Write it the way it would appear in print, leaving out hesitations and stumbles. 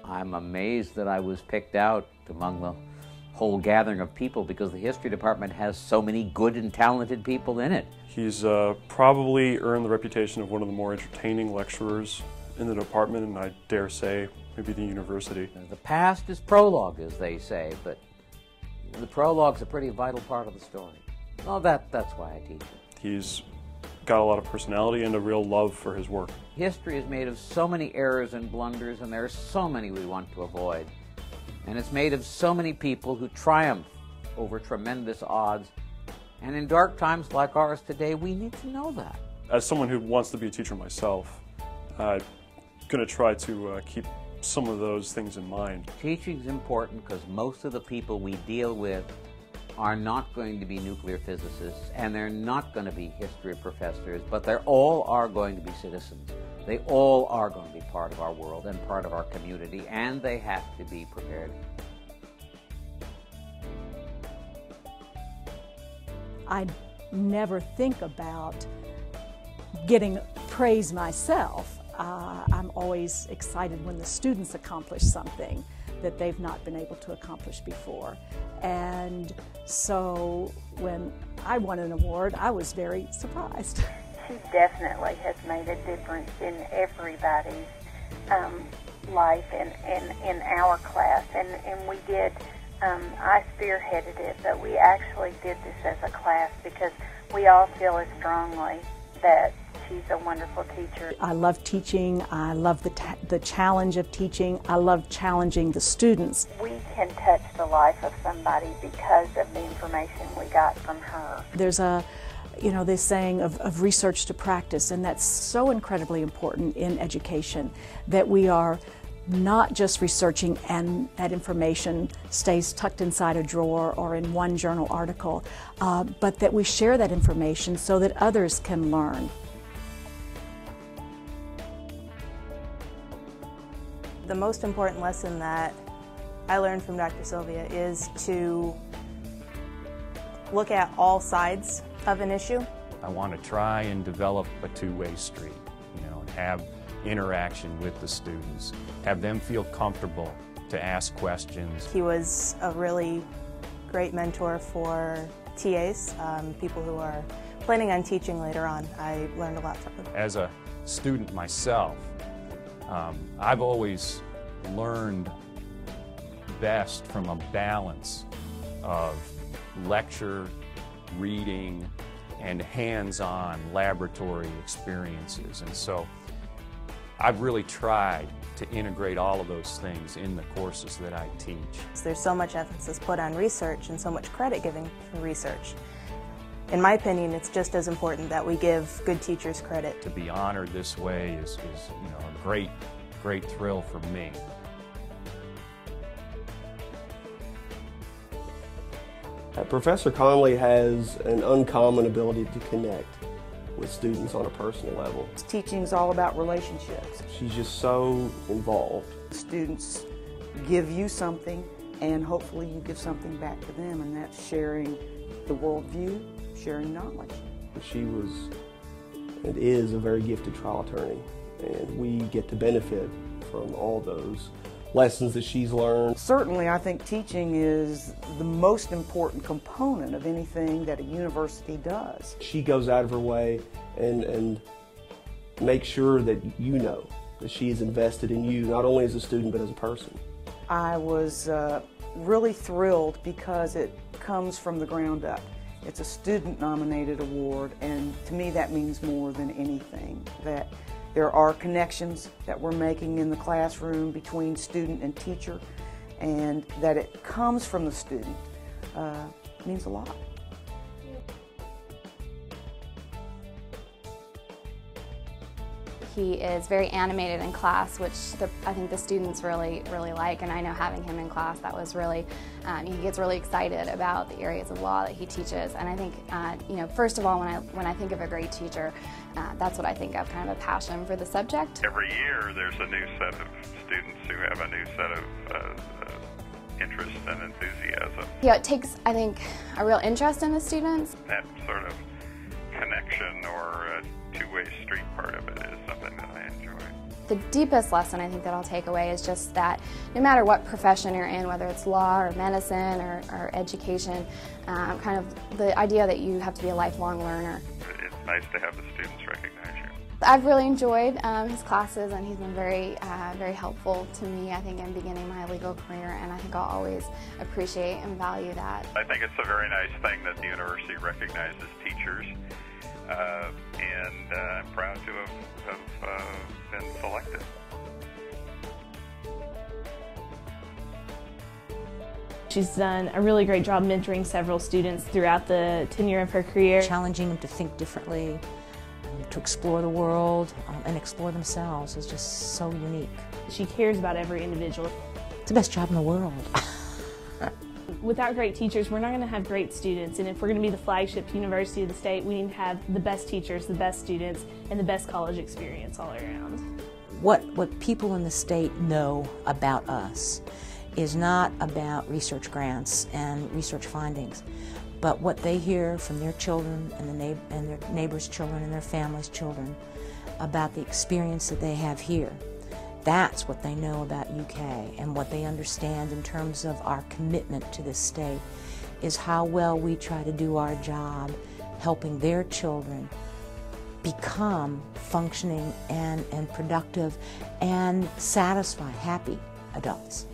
I'm amazed that I was picked out among the whole gathering of people because the history department has so many good and talented people in it. He's probably earned the reputation of one of the more entertaining lecturers in the department, and I dare say maybe the university. The past is prologue, as they say, but the prologue's a pretty vital part of the story. Well, that's why I teach it. He's got a lot of personality and a real love for his work. History is made of so many errors and blunders, and there are so many we want to avoid. And it's made of so many people who triumph over tremendous odds. And in dark times like ours today, we need to know that. As someone who wants to be a teacher myself, I'm going to try to keep some of those things in mind. Teaching is important because most of the people we deal with are not going to be nuclear physicists, and they're not going to be history professors, but they all are going to be citizens. They all are going to be part of our world and part of our community, and they have to be prepared. I never think about getting praise myself. I'm always excited when the students accomplish something that they've not been able to accomplish before. And so when I won an award, I was very surprised. She definitely has made a difference in everybody's life and in our class. And we did, I spearheaded it, but we actually did this as a class because we all feel as strongly that she's a wonderful teacher. I love teaching. I love the challenge of teaching. I love challenging the students. We can touch the life of somebody because of the information we got from her. There's this saying of research to practice, and that's so incredibly important in education, that we are not just researching and that information stays tucked inside a drawer or in one journal article, but that we share that information so that others can learn. The most important lesson that I learned from Dr. Sylvia is to look at all sides of an issue. I want to try and develop a two-way street, and have interaction with the students, have them feel comfortable to ask questions. He was a really great mentor for TAs, people who are planning on teaching later on. I learned a lot from him. As a student myself, I've always learned best from a balance of lecture, reading, and hands-on laboratory experiences. And so I've really tried to integrate all of those things in the courses that I teach. There's so much emphasis put on research and so much credit given for research. In my opinion, it's just as important that we give good teachers credit. To be honored this way is a great thrill for me. Professor Conley has an uncommon ability to connect with students on a personal level. Teaching is all about relationships. She's just so involved. Students give you something, and hopefully you give something back to them, and that's sharing the worldview, sharing knowledge. She was and is a very gifted trial attorney, and we get to benefit from all those lessons that she's learned. Certainly, I think teaching is the most important component of anything that a university does. She goes out of her way and makes sure that you know that she is invested in you, not only as a student, but as a person. I was really thrilled because it comes from the ground up. It's a student-nominated award, and to me that means more than anything. That there are connections that we're making in the classroom between student and teacher, and that it comes from the student means a lot. He is very animated in class, which I think the students really like, and I know having him in class, that was really, he gets really excited about the areas of law that he teaches. And I think, first of all, when I think of a great teacher, that's what I think of, kind of a passion for the subject. Every year there's a new set of students who have a new set of interest and enthusiasm. Yeah, it takes, I think, a real interest in the students. That sort of connection or two-way street part of it is something that I enjoy. The deepest lesson I think that I'll take away is just that no matter what profession you're in, whether it's law or medicine or education, kind of the idea that you have to be a lifelong learner. It's nice to have the students recognize you. I've really enjoyed his classes, and he's been very helpful to me, I think, in beginning my legal career, and I think I'll always appreciate and value that. I think it's a very nice thing that the university recognizes teachers, and I'm proud to have been selected. She's done a really great job mentoring several students throughout the tenure of her career. Challenging them to think differently, to explore the world, and explore themselves is just so unique. She cares about every individual. It's the best job in the world. Without great teachers, we're not going to have great students, and if we're going to be the flagship university of the state, we need to have the best teachers, the best students, and the best college experience all around. What people in the state know about us is not about research grants and research findings, but what they hear from their children and their neighbors' children and their families' children about the experience that they have here. That's what they know about UK, and what they understand in terms of our commitment to this state is how well we try to do our job helping their children become functioning and productive and satisfied, happy adults.